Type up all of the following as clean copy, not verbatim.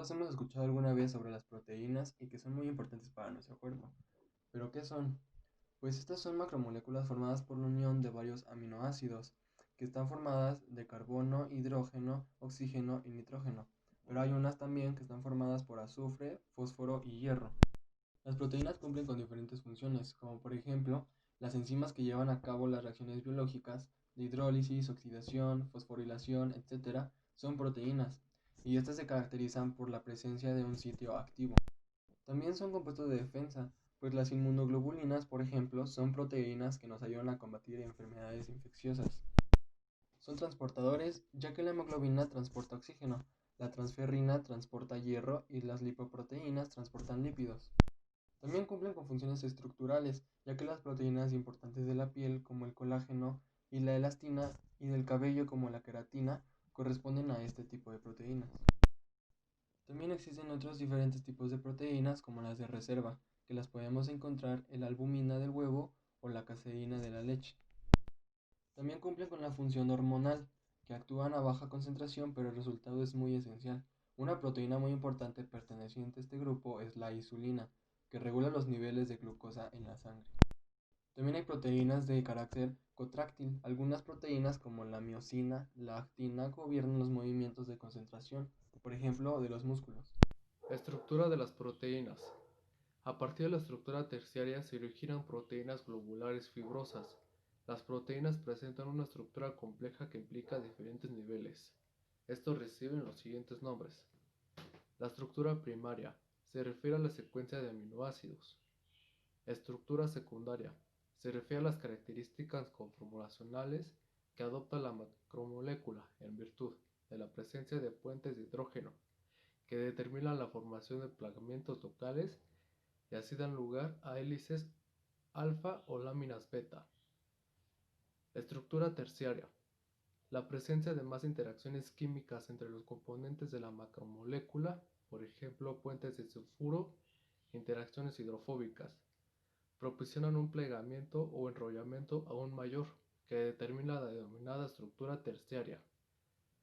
Todos hemos escuchado alguna vez sobre las proteínas y que son muy importantes para nuestro cuerpo. ¿Pero qué son? Pues estas son macromoléculas formadas por la unión de varios aminoácidos, que están formadas de carbono, hidrógeno, oxígeno y nitrógeno. Pero hay unas también que están formadas por azufre, fósforo y hierro. Las proteínas cumplen con diferentes funciones, como por ejemplo las enzimas que llevan a cabo las reacciones biológicas de hidrólisis, oxidación, fosforilación, etcétera, son proteínas, y estas se caracterizan por la presencia de un sitio activo. También son compuestos de defensa, pues las inmunoglobulinas, por ejemplo, son proteínas que nos ayudan a combatir enfermedades infecciosas. Son transportadores, ya que la hemoglobina transporta oxígeno, la transferrina transporta hierro y las lipoproteínas transportan lípidos. También cumplen con funciones estructurales, ya que las proteínas importantes de la piel, como el colágeno y la elastina, y del cabello, como la queratina, corresponden a este tipo de proteínas. También existen otros diferentes tipos de proteínas, como las de reserva, que las podemos encontrar en la albumina del huevo o la caseína de la leche. También cumplen con la función hormonal, que actúan a baja concentración, pero el resultado es muy esencial. Una proteína muy importante perteneciente a este grupo es la insulina, que regula los niveles de glucosa en la sangre. También hay proteínas de carácter contráctil. Algunas proteínas como la miosina, la actina gobiernan los movimientos de concentración, por ejemplo, de los músculos. Estructura de las proteínas. A partir de la estructura terciaria se originan proteínas globulares fibrosas. Las proteínas presentan una estructura compleja que implica diferentes niveles. Estos reciben los siguientes nombres. La estructura primaria se refiere a la secuencia de aminoácidos. Estructura secundaria se refiere a las características conformacionales que adopta la macromolécula en virtud de la presencia de puentes de hidrógeno que determinan la formación de plegamientos locales y así dan lugar a hélices alfa o láminas beta. Estructura terciaria. La presencia de más interacciones químicas entre los componentes de la macromolécula, por ejemplo puentes de sulfuro, interacciones hidrofóbicas, propician un plegamiento o enrollamiento aún mayor, que determina la denominada estructura terciaria,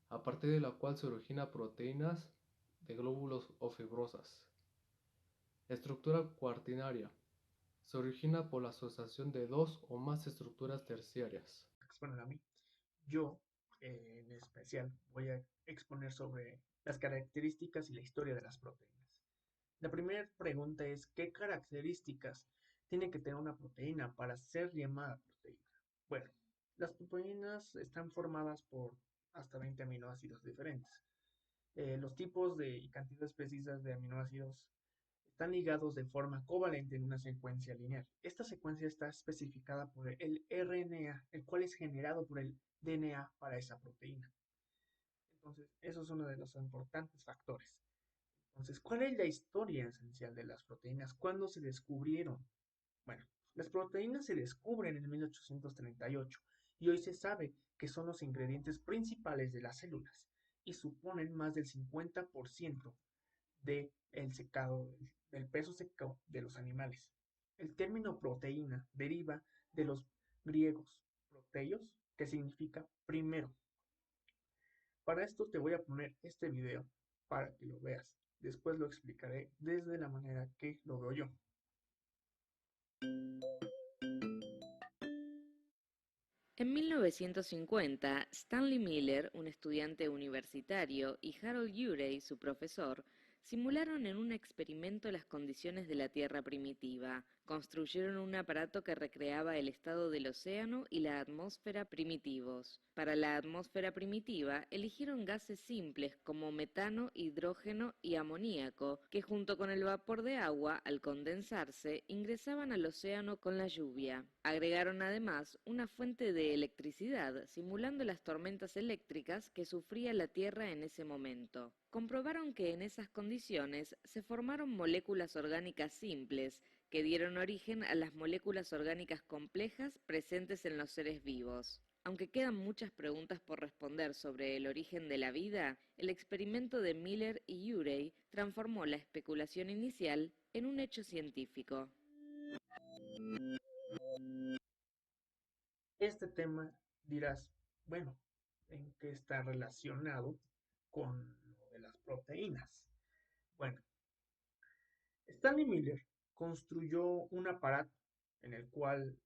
a partir de la cual se originan proteínas de glóbulos o fibrosas. Estructura cuaternaria. Se origina por la asociación de dos o más estructuras terciarias. Exponer a mí. Yo, en especial, voy a exponer sobre las características y la historia de las proteínas. La primera pregunta es, ¿qué características tiene que tener una proteína para ser llamada proteína? Bueno, las proteínas están formadas por hasta 20 aminoácidos diferentes. Los tipos y cantidades precisas de aminoácidos están ligados de forma covalente en una secuencia lineal. Esta secuencia está especificada por el RNA, el cual es generado por el DNA para esa proteína. Entonces, eso es uno de los importantes factores. Entonces, ¿cuál es la historia esencial de las proteínas? ¿Cuándo se descubrieron? Bueno, las proteínas se descubren en 1838 y hoy se sabe que son los ingredientes principales de las células y suponen más del 50% del secado, del peso seco de los animales. El término proteína deriva de los griegos proteios, que significa primero. Para esto te voy a poner este video para que lo veas. Después lo explicaré desde la manera que lo veo yo. En 1950, Stanley Miller, un estudiante universitario, y Harold Urey, su profesor, simularon en un experimento las condiciones de la Tierra primitiva. Construyeron un aparato que recreaba el estado del océano y la atmósfera primitivos. Para la atmósfera primitiva, eligieron gases simples como metano, hidrógeno y amoníaco, que junto con el vapor de agua, al condensarse, ingresaban al océano con la lluvia. Agregaron además una fuente de electricidad, simulando las tormentas eléctricas que sufría la Tierra en ese momento. Comprobaron que en esas condiciones se formaron moléculas orgánicas simples, que dieron origen a las moléculas orgánicas complejas presentes en los seres vivos. Aunque quedan muchas preguntas por responder sobre el origen de la vida, el experimento de Miller y Urey transformó la especulación inicial en un hecho científico. Este tema dirás, bueno, ¿en qué está relacionado con lo de las proteínas? Bueno, Stanley Miller construyó un aparato en el cual,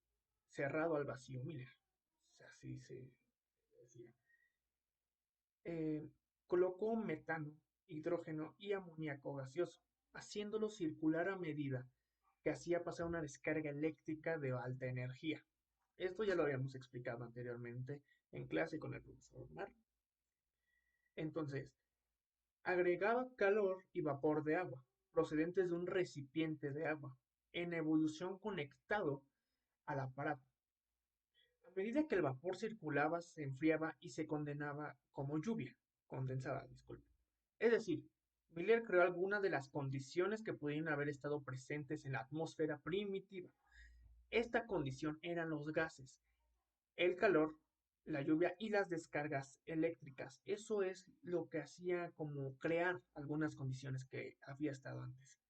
cerrado al vacío Miller, así se decía, eh, colocó metano, hidrógeno y amoníaco gaseoso, haciéndolo circular a medida que hacía pasar una descarga eléctrica de alta energía. Esto ya lo habíamos explicado anteriormente en clase con el profesor Mar. Entonces, agregaba calor y vapor de agua, procedentes de un recipiente de agua, en evolución conectado al aparato. A medida que el vapor circulaba, se enfriaba y se condenaba como lluvia, condensada, disculpe. Es decir, Miller creó algunas de las condiciones que pudieran haber estado presentes en la atmósfera primitiva. Esta condición eran los gases, el calor, la lluvia y las descargas eléctricas. Eso es lo que hacía como crear algunas condiciones que había estado antes.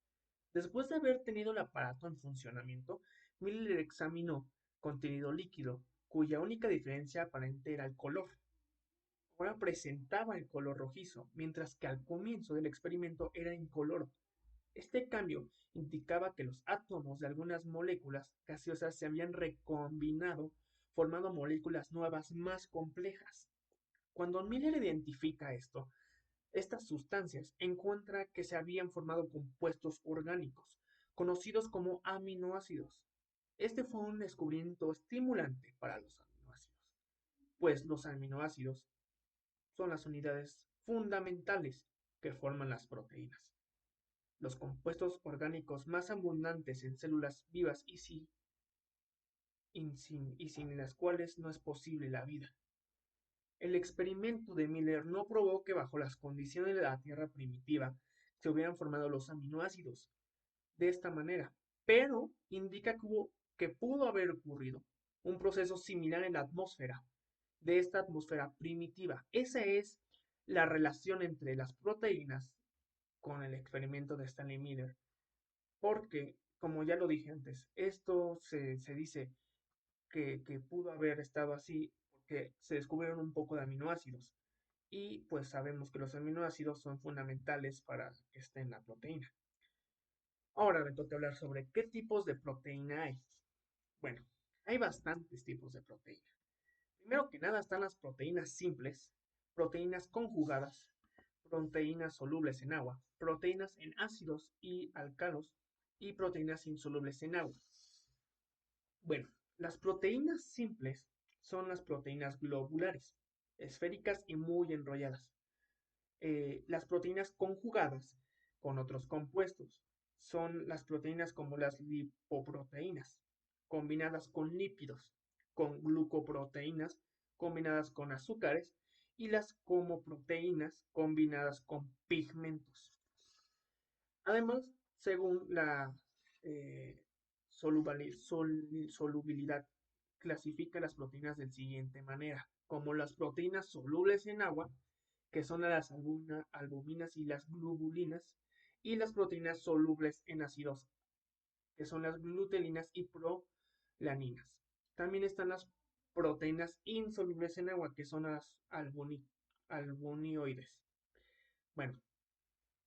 Después de haber tenido el aparato en funcionamiento, Miller examinó contenido líquido, cuya única diferencia aparente era el color. Ahora presentaba el color rojizo, mientras que al comienzo del experimento era incoloro. Este cambio indicaba que los átomos de algunas moléculas gaseosas se habían recombinado, formando moléculas nuevas más complejas. Cuando Miller identifica estas sustancias, encuentra que se habían formado compuestos orgánicos, conocidos como aminoácidos. Este fue un descubrimiento estimulante para los aminoácidos, pues los aminoácidos son las unidades fundamentales que forman las proteínas, los compuestos orgánicos más abundantes en células vivas y sin las cuales no es posible la vida. El experimento de Miller no probó que bajo las condiciones de la Tierra primitiva se hubieran formado los aminoácidos de esta manera, pero indica que pudo haber ocurrido un proceso similar en la atmósfera, de esta atmósfera primitiva. Esa es la relación entre las proteínas con el experimento de Stanley Miller, porque, como ya lo dije antes, esto se dice que pudo haber estado así porque se descubrieron un poco de aminoácidos y pues sabemos que los aminoácidos son fundamentales para que esté en la proteína. Ahora me toca hablar sobre qué tipos de proteína hay. Bueno, hay bastantes tipos de proteína. Primero que nada están las proteínas simples, proteínas conjugadas, proteínas solubles en agua, proteínas en ácidos y alcalos y proteínas insolubles en agua. Bueno, las proteínas simples son las proteínas globulares, esféricas y muy enrolladas. Las proteínas conjugadas con otros compuestos son las proteínas como las lipoproteínas, combinadas con lípidos, con glucoproteínas, combinadas con azúcares, y las comoproteínas combinadas con pigmentos. Además, según la eh, solubilidad, clasifica las proteínas de la siguiente manera, como las proteínas solubles en agua, que son las albuminas y las globulinas, y las proteínas solubles en ácidos, que son las glutelinas y prolaninas. También están las proteínas insolubles en agua, que son las albunioides. Bueno,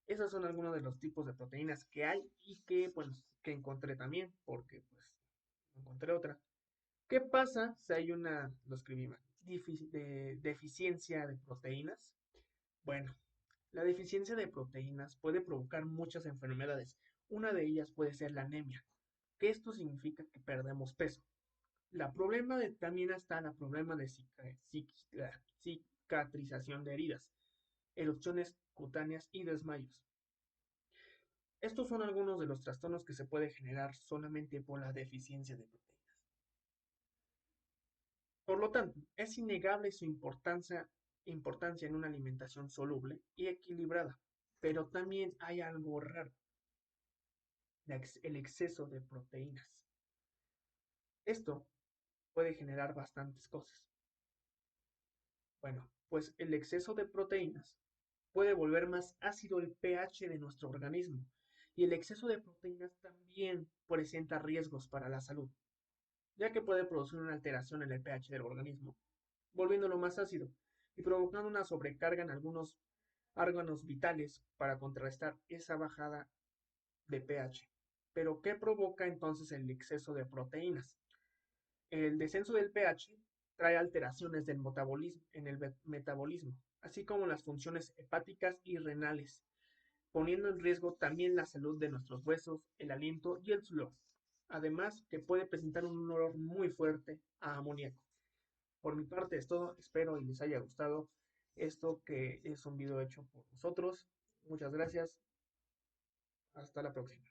esos son algunos de los tipos de proteínas que hay y que, bueno, que encontré también, porque pues encontré otra. ¿Qué pasa si hay lo escribí mal, deficiencia de proteínas? Bueno, la deficiencia de proteínas puede provocar muchas enfermedades. Una de ellas puede ser la anemia, que esto significa que perdemos peso. También está el problema de cicatrización de heridas, erupciones cutáneas y desmayos. Estos son algunos de los trastornos que se puede generar solamente por la deficiencia de proteínas. Por lo tanto, es innegable su importancia en una alimentación soluble y equilibrada, pero también hay algo raro, el exceso de proteínas. Esto puede generar bastantes cosas. Bueno, pues el exceso de proteínas puede volver más ácido el pH de nuestro organismo, y el exceso de proteínas también presenta riesgos para la salud, ya que puede producir una alteración en el pH del organismo, volviéndolo más ácido y provocando una sobrecarga en algunos órganos vitales para contrarrestar esa bajada de pH. Pero, ¿qué provoca entonces el exceso de proteínas? El descenso del pH trae alteraciones del en el metabolismo, así como las funciones hepáticas y renales, poniendo en riesgo también la salud de nuestros huesos, el aliento y el sudor. Además, que puede presentar un olor muy fuerte a amoníaco. Por mi parte es todo, espero y les haya gustado esto que es un video hecho por nosotros. Muchas gracias, hasta la próxima.